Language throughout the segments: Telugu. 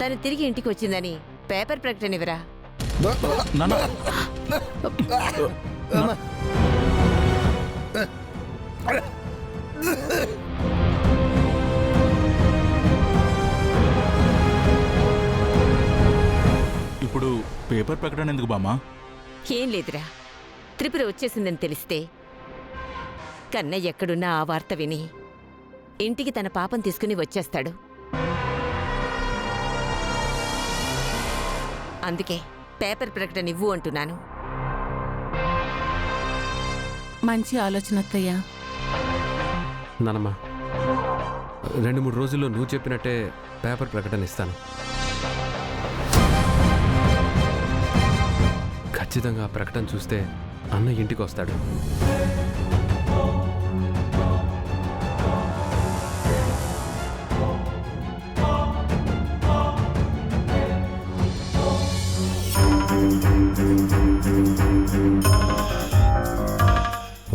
తను తిరిగి ఇంటికి వచ్చిందని పేపర్ ప్రకటన ఇవ్వరా? ఇప్పుడు పేపర్ ప్రకటన ఎందుకు బామ్మా? ఏం లేదురా, త్రిపుర వచ్చేసిందని తెలిస్తే కన్నయ్య ఎక్కడున్నా ఆ వార్త విని ఇంటికి తన పాపం తీసుకుని వచ్చేస్తాడు. అందుకే పేపర్ ప్రకటన ఇవ్వు అంటున్నాను. మంచి ఆలోచన అత్తయ్య. నానమ్మ, 2-3 రోజుల్లో నువ్వు చెప్పినట్టే పేపర్ ప్రకటన ఇస్తాను. ఖచ్చితంగా ఆ ప్రకటన చూస్తే అన్న ఇంటికి వస్తాడు.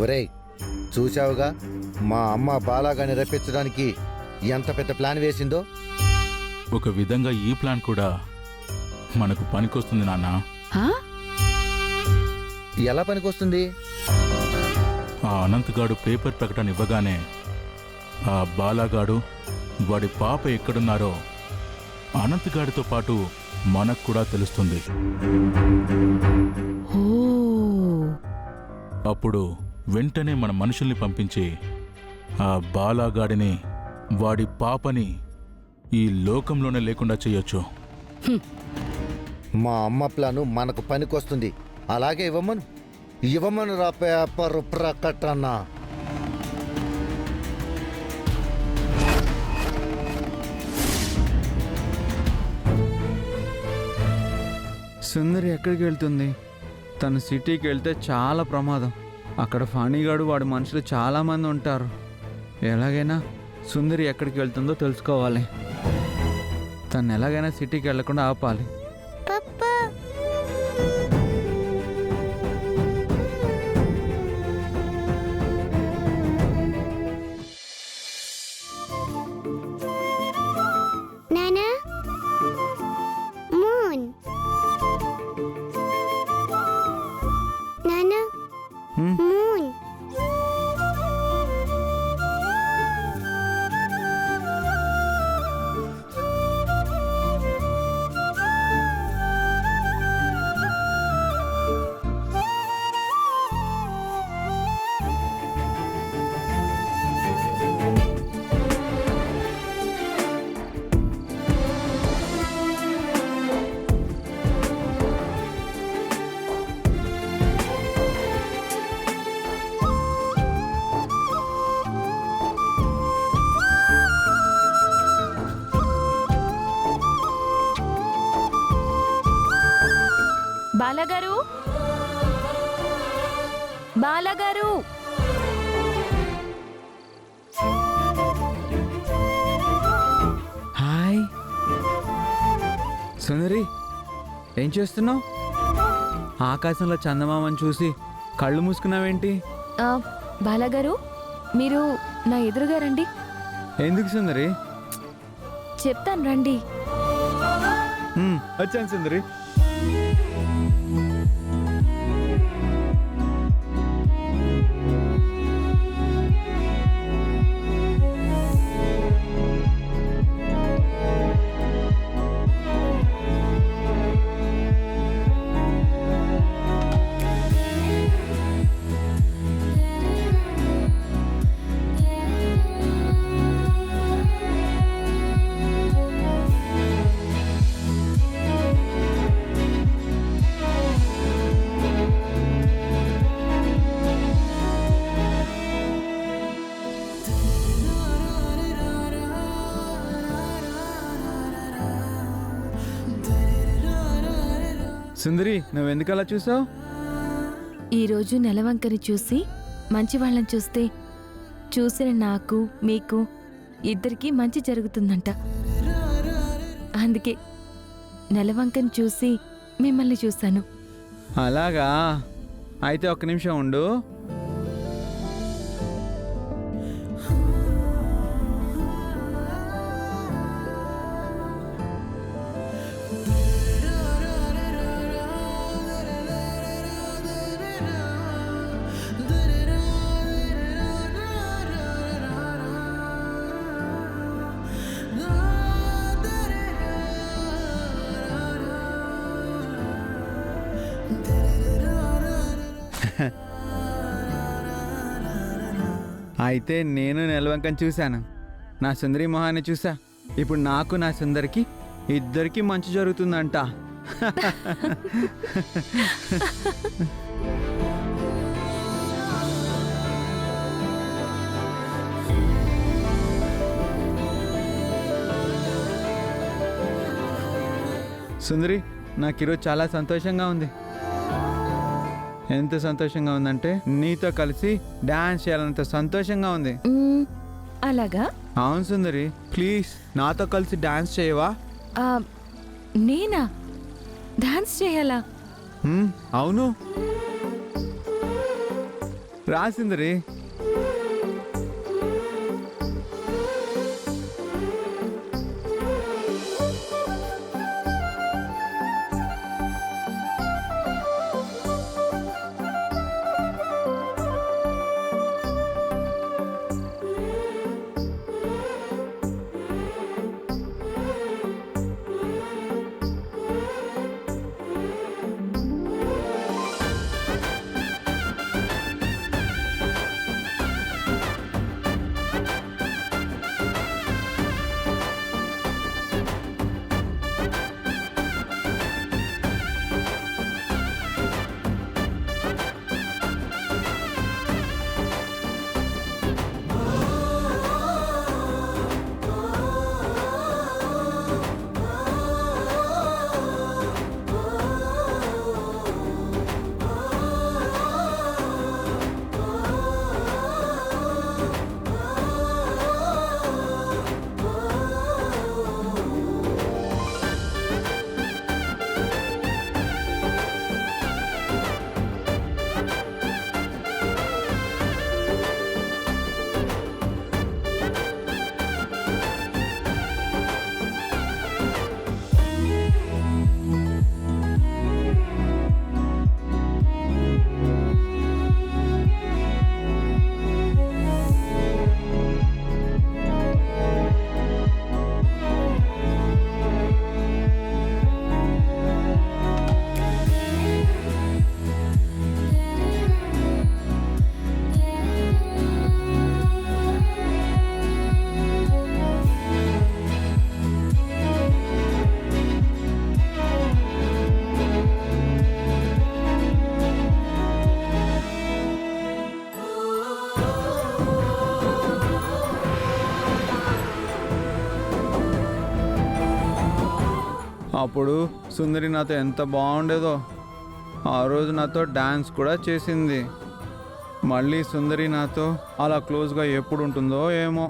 ఒరేయ్, చూశావుగా మా అమ్మ బాలాగాని రప్పించడానికి ఎంత పెద్ద ప్లాన్ వేసిందో. ఒక విధంగా ఈ ప్లాన్ కూడా మనకు పనికొస్తుంది నాన్న. ఎలా పనికొస్తుంది? ఆ అనంతగాడు పేపర్ ప్రకటన ఇవ్వగానే ఆ బాలాగాడు వాడి పాప ఎక్కడున్నారో అనంతగాడితో పాటు మనకు కూడా తెలుస్తుంది. అప్పుడు వెంటనే మన మనుషుల్ని పంపించి ఆ బాలాగాడిని వాడి పాపని ఈ లోకంలోనే లేకుండా చెయ్యొచ్చు. మా అమ్మ ప్లాను మనకు పనికొస్తుంది. అలాగే ఇవ్వమను రా పేపర్ ప్రకటన. సుందరి ఎక్కడికి వెళ్తుంది? తను సిటీకి వెళ్తే చాలా ప్రమాదం. అక్కడ ఫణిగాడు వాడి మనుషులు చాలామంది ఉంటారు. ఎలాగైనా సుందరి ఎక్కడికి వెళ్తుందో తెలుసుకోవాలి. తను ఎలాగైనా సిటీకి వెళ్లకుండా ఆపాలి. బాలగారు, బాలగారు, హాయ్ సుందరి, ఏం చేస్తున్నావు? ఆకాశంలో చందమామని చూసి కళ్ళు మూసుకున్నావేంటి? బాలగారు, మీరు నా ఎదురుగా రండి. ఎందుకు సుందరి? చెప్తాను రండి. వచ్చాను సుందరి. సుందరి, నువ్వెందుకు అలా చూసావు? ఈరోజు నెలవంకని చూసి మంచి వాళ్ళని చూస్తే చూసిన నాకు మీకు ఇద్దరికీ మంచి జరుగుతుందంట. అందుకే నెలవంకని చూసి మిమ్మల్ని చూశాను. అలాగా? అయితే ఒక్క నిమిషం ఉండు. అయితే నేను నెలవంకని చూశాను, నా సుందరి మొహాన్ని చూసా. ఇప్పుడు నాకు నా సుందరికి ఇద్దరికి మంచి జరుగుతుందంట. సుందరి, నాకు ఈరోజు చాలా సంతోషంగా ఉంది. ఎంత సంతోషంగా ఉందంటే నీతో కలిసి డాన్స్ చేయాలంత సంతోషంగా ఉంది. అలాగా? అవును సుందరి, ప్లీజ్ నాతో కలిసి డాన్స్ చేయవా? ఆ, నేనా డాన్స్ చేయాలా? అవును, రా సుందరి. అప్పుడు సుందరి నాతో ఎంత బాగుండేదో. ఆ రోజు నాతో డాన్స్ కూడా చేసింది. మళ్ళీ సుందరి నాతో అలా క్లోజ్గా ఎప్పుడు ఉంటుందో ఏమో.